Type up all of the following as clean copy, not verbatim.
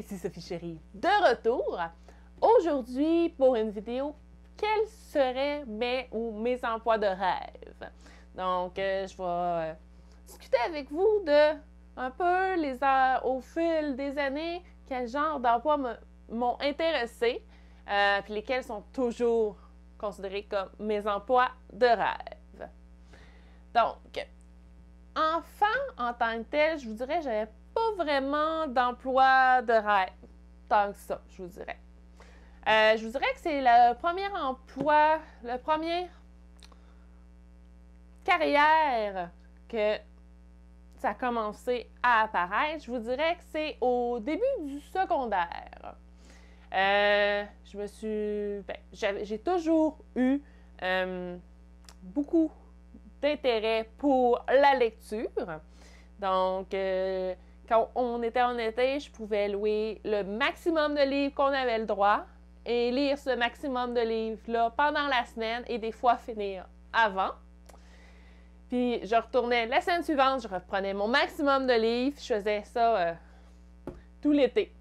ici Sophie Chérie de retour. Aujourd'hui, pour une vidéo, quels seraient mes emplois de rêve? Donc, je vais discuter avec vous de un peu au fil des années, quel genre d'emplois m'ont intéressé, puis lesquels sont toujours considérés comme mes emplois de rêve. Donc, enfant en tant que tel, je vous dirais, j'avais pas vraiment d'emploi de rêve, tant que ça, je vous dirais. Je vous dirais que c'est le premier emploi, la première carrière que ça a commencé à apparaître. Je vous dirais que c'est au début du secondaire. J'ai toujours eu beaucoup d'intérêt pour la lecture. Donc, quand on était en été, je pouvais louer le maximum de livres qu'on avait le droit et lire ce maximum de livres-là pendant la semaine et des fois finir avant. Puis, je retournais la semaine suivante, je reprenais mon maximum de livres. Je faisais ça tout l'été.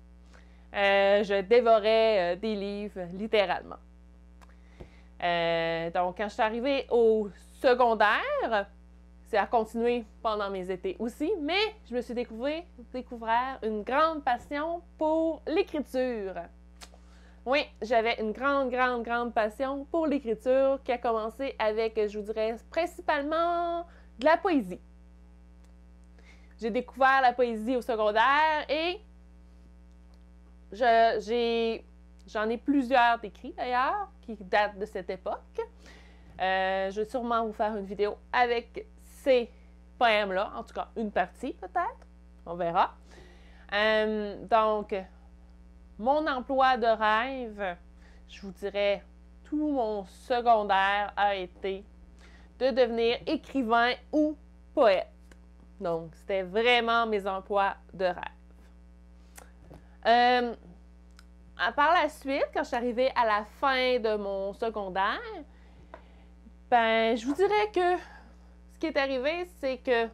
Je dévorais des livres, littéralement. Donc, quand je suis arrivée au secondaire, ça a continué pendant mes étés aussi, mais je me suis découvert une grande passion pour l'écriture. Oui, j'avais une grande passion pour l'écriture qui a commencé avec, je vous dirais, principalement de la poésie. J'ai découvert la poésie au secondaire et j'en ai plusieurs d'écrits d'ailleurs qui datent de cette époque. Je vais sûrement vous faire une vidéo avec ces poèmes-là, en tout cas une partie peut-être, on verra. Donc, mon emploi de rêve, je vous dirais, tout mon secondaire a été de devenir écrivain ou poète. Donc, c'était vraiment mes emplois de rêve. Par la suite, quand je suis arrivée à la fin de mon secondaire, ben, je vous dirais que ce qui est arrivé, c'est que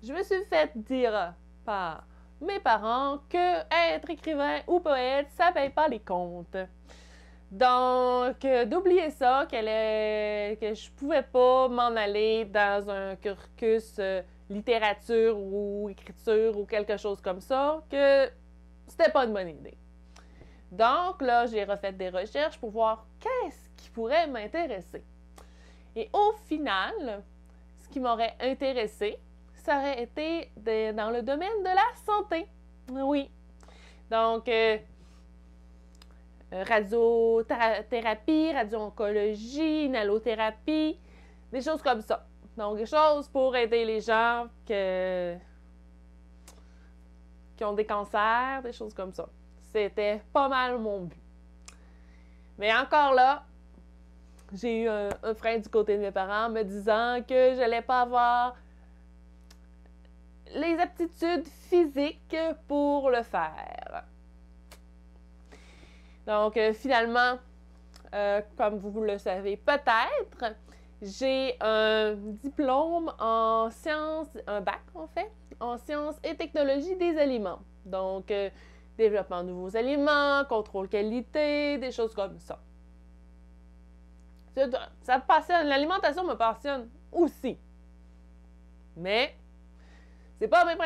je me suis fait dire par mes parents que être écrivain ou poète, ça ne paye pas les comptes. Donc, d'oublier ça, que je ne pouvais pas m'en aller dans un cursus littérature ou écriture ou quelque chose comme ça, que c'était pas une bonne idée. Donc, là, j'ai refait des recherches pour voir qu'est-ce qui pourrait m'intéresser. Et au final, ce qui m'aurait intéressé, ça aurait été dans le domaine de la santé. Oui. Donc, radiothérapie, radio-oncologie, inhalothérapie, des choses comme ça. Donc, des choses pour aider les gens qui ont des cancers, des choses comme ça. C'était pas mal mon but. Mais encore là, j'ai eu un frein du côté de mes parents me disant que je n'allais pas avoir les aptitudes physiques pour le faire. Donc, finalement, comme vous le savez peut-être, j'ai un diplôme en sciences, un bac en fait, en sciences et technologies des aliments. Donc, développement de nouveaux aliments, contrôle qualité, des choses comme ça. Ça me passionne, l'alimentation me passionne aussi. Mais, c'est pas mes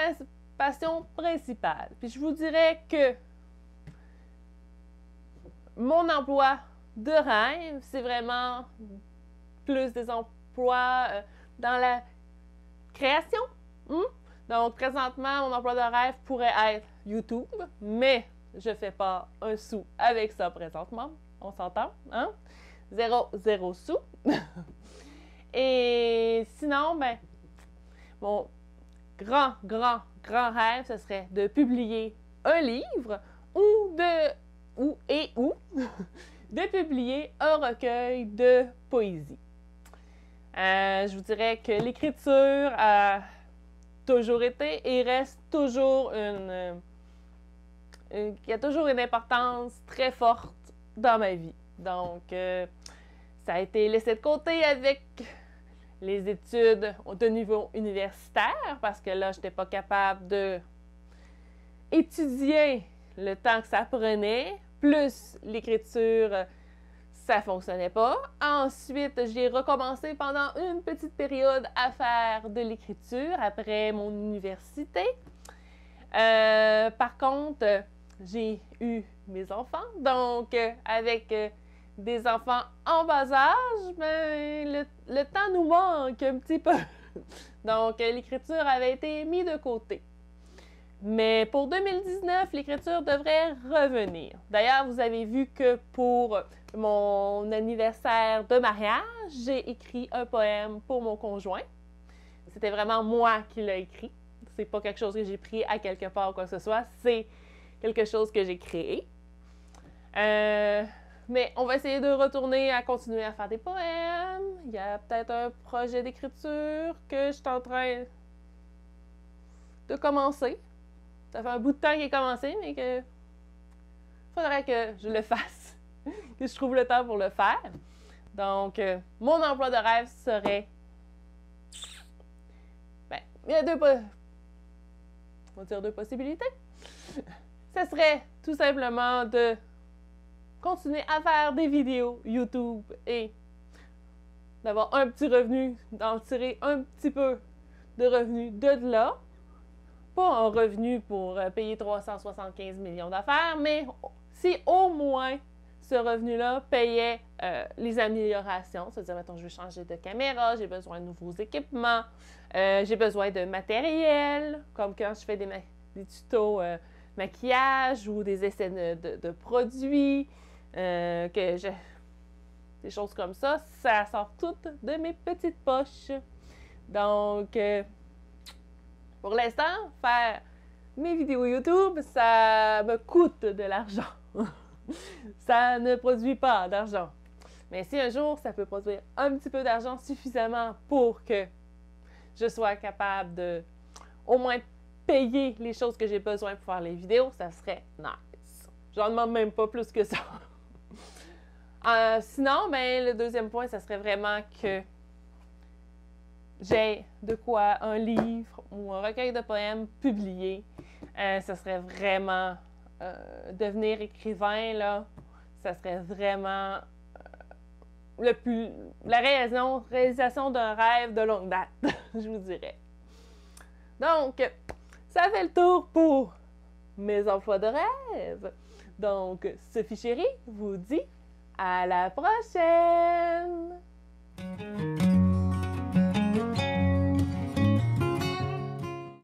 passions principales. Puis je vous dirais que mon emploi de rêve, c'est vraiment plus des emplois dans la création. Donc, présentement, mon emploi de rêve pourrait être YouTube, mais je fais pas un sou avec ça présentement. On s'entend, hein? Zéro sous. Et sinon, ben, mon grand rêve, ce serait de publier un livre ou de publier un recueil de poésie. Je vous dirais que l'écriture a toujours été et reste toujours il y a toujours une importance très forte dans ma vie. Donc, ça a été laissé de côté avec les études de niveau universitaire parce que là, je n'étais pas capable de étudier le temps que ça prenait, plus l'écriture, ça fonctionnait pas. Ensuite, j'ai recommencé pendant une petite période à faire de l'écriture après mon université. Par contre, j'ai eu mes enfants, donc avec des enfants en bas âge, ben, le temps nous manque un petit peu. Donc, l'écriture avait été mise de côté. Mais pour 2019, l'écriture devrait revenir. D'ailleurs, vous avez vu que pour mon anniversaire de mariage, j'ai écrit un poème pour mon conjoint. C'était vraiment moi qui l'ai écrit. C'est pas quelque chose que j'ai pris à quelque part ou quoi que ce soit. C'est quelque chose que j'ai créé. Mais on va essayer de retourner à continuer à faire des poèmes. Il y a peut-être un projet d'écriture que je suis en train de commencer. Ça fait un bout de temps qu'il est commencé, mais que faudrait que je le fasse, que je trouve le temps pour le faire. Donc, mon emploi de rêve serait... Ben, il y a on va dire deux possibilités. Ce serait tout simplement de continuer à faire des vidéos YouTube et d'avoir un petit revenu, d'en tirer un petit peu de revenus de là. Pas un revenu pour payer 375 millions d'affaires, mais si au moins ce revenu-là payait les améliorations, c'est-à-dire, mettons, je veux changer de caméra, j'ai besoin de nouveaux équipements, j'ai besoin de matériel, comme quand je fais des tutos maquillage ou des essais de produits, des choses comme ça sort tout de mes petites poches. Donc, pour l'instant, faire mes vidéos YouTube, ça me coûte de l'argent. Ça ne produit pas d'argent. Mais si un jour, ça peut produire un petit peu d'argent suffisamment pour que je sois capable de au moins payer les choses que j'ai besoin pour faire les vidéos, ça serait nice. J'en demande même pas plus que ça. Sinon, ben, le deuxième point, ça serait vraiment que j'ai de quoi un livre ou un recueil de poèmes publié. Ça serait vraiment devenir écrivain, là, ça serait vraiment la réalisation d'un rêve de longue date, je vous dirais. Donc, ça fait le tour pour mes emplois de rêve. Donc, Sophie Chérie vous dit à la prochaine!